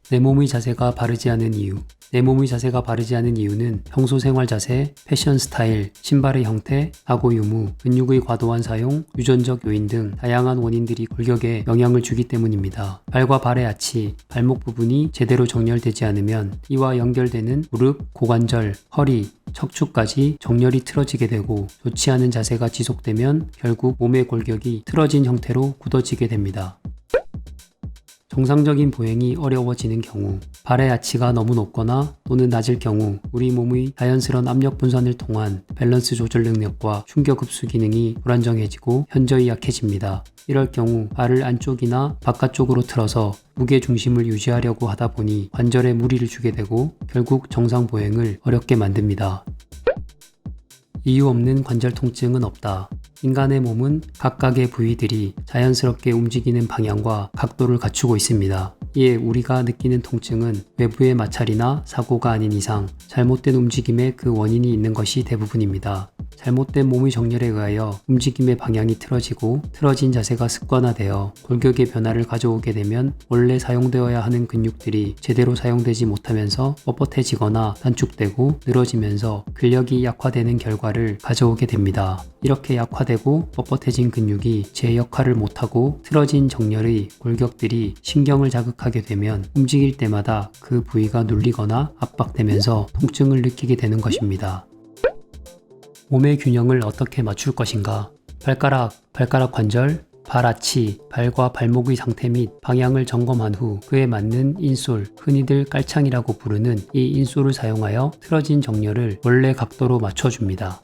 내 몸의 자세가 바르지 않은 이유. 내 몸의 자세가 바르지 않은 이유는 평소 생활 자세, 패션 스타일, 신발의 형태, 하고 유무, 근육의 과도한 사용, 유전적 요인 등 다양한 원인들이 골격에 영향을 주기 때문입니다. 발과 발의 아치, 발목 부분이 제대로 정렬되지 않으면 이와 연결되는 무릎, 고관절, 허리, 척추까지 정렬이 틀어지게 되고 좋지 않은 자세가 지속되면 결국 몸의 골격이 틀어진 형태로 굳어지게 됩니다. 정상적인 보행이 어려워지는 경우, 발의 아치가 너무 높거나 또는 낮을 경우 우리 몸의 자연스러운 압력 분산을 통한 밸런스 조절 능력과 충격 흡수 기능이 불안정해지고 현저히 약해집니다. 이럴 경우 발을 안쪽이나 바깥쪽으로 틀어서 무게 중심을 유지하려고 하다 보니 관절에 무리를 주게 되고 결국 정상 보행을 어렵게 만듭니다. 이유 없는 관절 통증은 없다. 인간의 몸은 각각의 부위들이 자연스럽게 움직이는 방향과 각도를 갖추고 있습니다. 이에 우리가 느끼는 통증은 외부의 마찰이나 사고가 아닌 이상 잘못된 움직임에 그 원인이 있는 것이 대부분입니다. 잘못된 몸의 정렬에 의하여 움직임의 방향이 틀어지고 틀어진 자세가 습관화되어 골격의 변화를 가져오게 되면 원래 사용되어야 하는 근육들이 제대로 사용되지 못하면서 뻣뻣해지거나 단축되고 늘어지면서 근력이 약화되는 결과를 가져오게 됩니다. 이렇게 약화되고 뻣뻣해진 근육이 제 역할을 못하고 틀어진 정렬의 골격들이 신경을 자극하게 되면 움직일 때마다 그 부위가 눌리거나 압박되면서 통증을 느끼게 되는 것입니다. 몸의 균형을 어떻게 맞출 것인가? 발가락 관절, 발 아치, 발과 발목의 상태 및 방향을 점검한 후 그에 맞는 인솔, 흔히들 깔창이라고 부르는 이 인솔을 사용하여 틀어진 정렬을 원래 각도로 맞춰줍니다.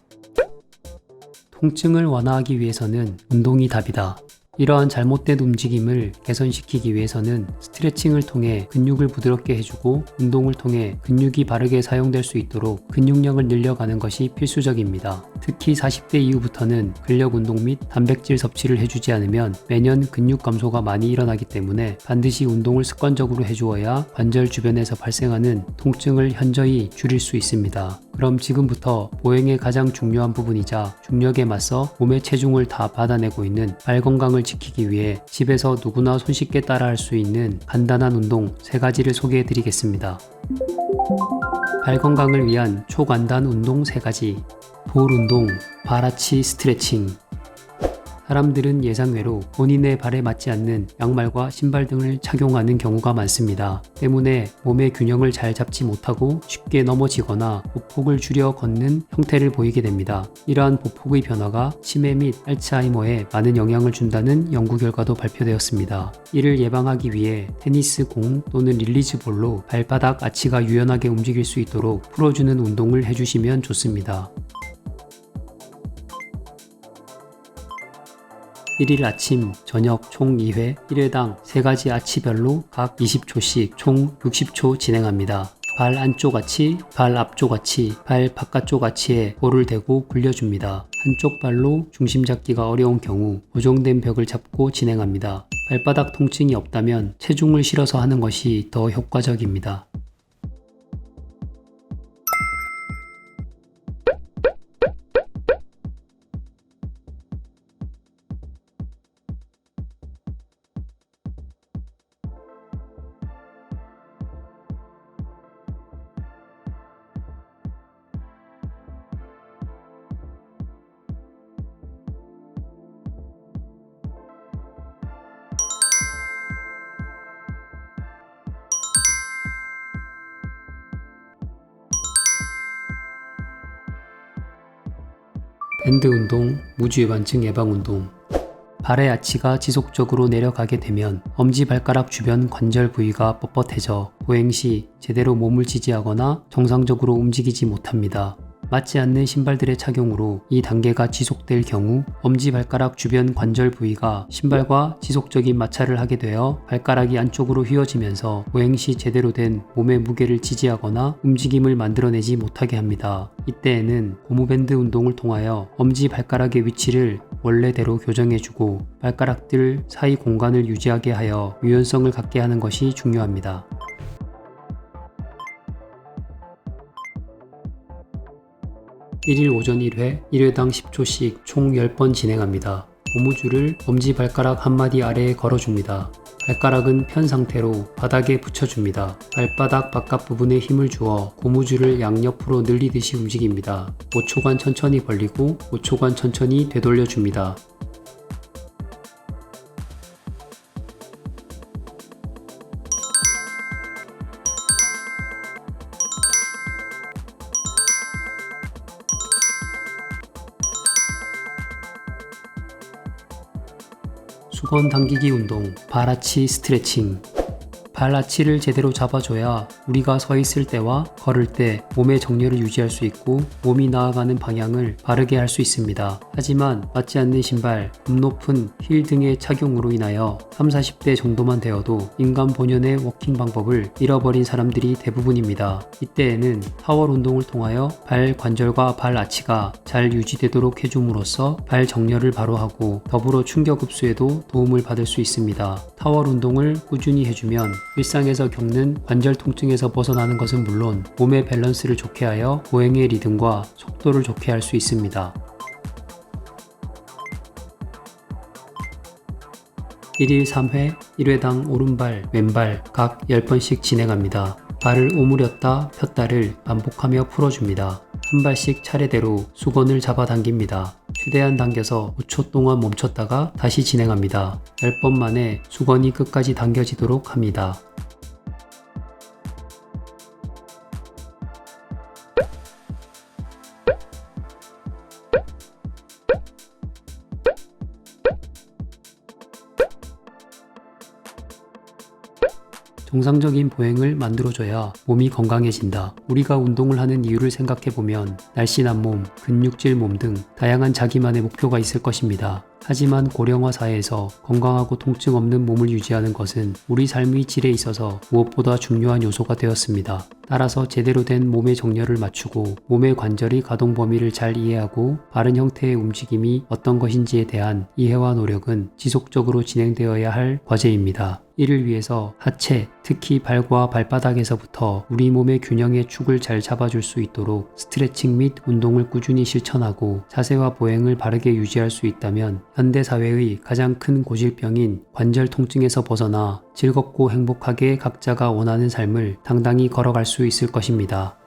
통증을 완화하기 위해서는 운동이 답이다. 이러한 잘못된 움직임을 개선시키기 위해서는 스트레칭을 통해 근육을 부드럽게 해주고 운동을 통해 근육이 바르게 사용될 수 있도록 근육량을 늘려가는 것이 필수적입니다. 특히 40대 이후부터는 근력 운동 및 단백질 섭취를 해주지 않으면 매년 근육 감소가 많이 일어나기 때문에 반드시 운동을 습관적으로 해주어야 관절 주변에서 발생하는 통증을 현저히 줄일 수 있습니다. 그럼 지금부터 보행의 가장 중요한 부분이자 중력에 맞서 몸의 체중을 다 받아내고 있는 발 건강을 지키기 위해 집에서 누구나 손쉽게 따라할 수 있는 간단한 운동 3가지를 소개해 드리겠습니다. 발 건강을 위한 초간단 운동 3가지. 볼 운동, 발 아치 스트레칭. 사람들은 예상외로 본인의 발에 맞지 않는 양말과 신발 등을 착용하는 경우가 많습니다. 때문에 몸의 균형을 잘 잡지 못하고 쉽게 넘어지거나 보폭을 줄여 걷는 형태를 보이게 됩니다. 이러한 보폭의 변화가 치매 및 알츠하이머에 많은 영향을 준다는 연구 결과도 발표되었습니다. 이를 예방하기 위해 테니스 공 또는 릴리즈 볼로 발바닥 아치가 유연하게 움직일 수 있도록 풀어주는 운동을 해주시면 좋습니다. 1일 아침, 저녁 총 2회, 1회당 3가지 아치별로 각 20초씩 총 60초 진행합니다. 발 안쪽 아치, 발 앞쪽 아치, 발 바깥쪽 아치에 볼을 대고 굴려줍니다. 한쪽 발로 중심 잡기가 어려운 경우 고정된 벽을 잡고 진행합니다. 발바닥 통증이 없다면 체중을 실어서 하는 것이 더 효과적입니다. 밴드 운동, 무주위반증 예방 운동. 발의 아치가 지속적으로 내려가게 되면 엄지발가락 주변 관절 부위가 뻣뻣해져 보행 시 제대로 몸을 지지하거나 정상적으로 움직이지 못합니다. 맞지 않는 신발들의 착용으로 이 단계가 지속될 경우 엄지발가락 주변 관절 부위가 신발과 지속적인 마찰을 하게 되어 발가락이 안쪽으로 휘어지면서 보행 시 제대로 된 몸의 무게를 지지하거나 움직임을 만들어내지 못하게 합니다. 이때에는 고무밴드 운동을 통하여 엄지발가락의 위치를 원래대로 교정해주고 발가락들 사이 공간을 유지하게 하여 유연성을 갖게 하는 것이 중요합니다. 1일 오전 1회, 1회당 10초씩 총 10번 진행합니다. 고무줄을 엄지발가락 한마디 아래에 걸어줍니다. 발가락은 편 상태로 바닥에 붙여줍니다. 발바닥 바깥 부분에 힘을 주어 고무줄을 양옆으로 늘리듯이 움직입니다. 5초간 천천히 벌리고 5초간 천천히 되돌려줍니다. 수건 당기기 운동, 발아치 스트레칭. 발아치를 제대로 잡아줘야 우리가 서 있을 때와 걸을 때 몸의 정렬을 유지할 수 있고 몸이 나아가는 방향을 바르게 할 수 있습니다. 하지만 맞지 않는 신발, 굽 높은 힐 등의 착용으로 인하여 30, 40대 정도만 되어도 인간 본연의 워킹 방법을 잃어버린 사람들이 대부분입니다. 이때에는 타월 운동을 통하여 발 관절과 발 아치가 잘 유지되도록 해줌으로써 발 정렬을 바로 하고 더불어 충격 흡수에도 도움을 받을 수 있습니다. 타월 운동을 꾸준히 해주면 일상에서 겪는 관절 통증에서 벗어나는 것은 물론 몸의 밸런스를 좋게 하여 보행의 리듬과 속도를 좋게 할 수 있습니다. 1일 3회, 1회당 오른발, 왼발 각 10번씩 진행합니다. 발을 오므렸다 폈다를 반복하며 풀어줍니다. 한 발씩 차례대로 수건을 잡아 당깁니다. 최대한 당겨서 5초 동안 멈췄다가 다시 진행합니다. 10번 만에 수건이 끝까지 당겨지도록 합니다. 정상적인 보행을 만들어줘야 몸이 건강해진다. 우리가 운동을 하는 이유를 생각해보면 날씬한 몸, 근육질 몸 등 다양한 자기만의 목표가 있을 것입니다. 하지만 고령화 사회에서 건강하고 통증 없는 몸을 유지하는 것은 우리 삶의 질에 있어서 무엇보다 중요한 요소가 되었습니다. 따라서 제대로 된 몸의 정렬을 맞추고 몸의 관절의 가동 범위를 잘 이해하고 바른 형태의 움직임이 어떤 것인지에 대한 이해와 노력은 지속적으로 진행되어야 할 과제입니다. 이를 위해서 하체, 특히 발과 발바닥에서부터 우리 몸의 균형의 축을 잘 잡아줄 수 있도록 스트레칭 및 운동을 꾸준히 실천하고 자세와 보행을 바르게 유지할 수 있다면 현대사회의 가장 큰 고질병인 관절 통증에서 벗어나 즐겁고 행복하게 각자가 원하는 삶을 당당히 걸어갈 수 있을 것입니다.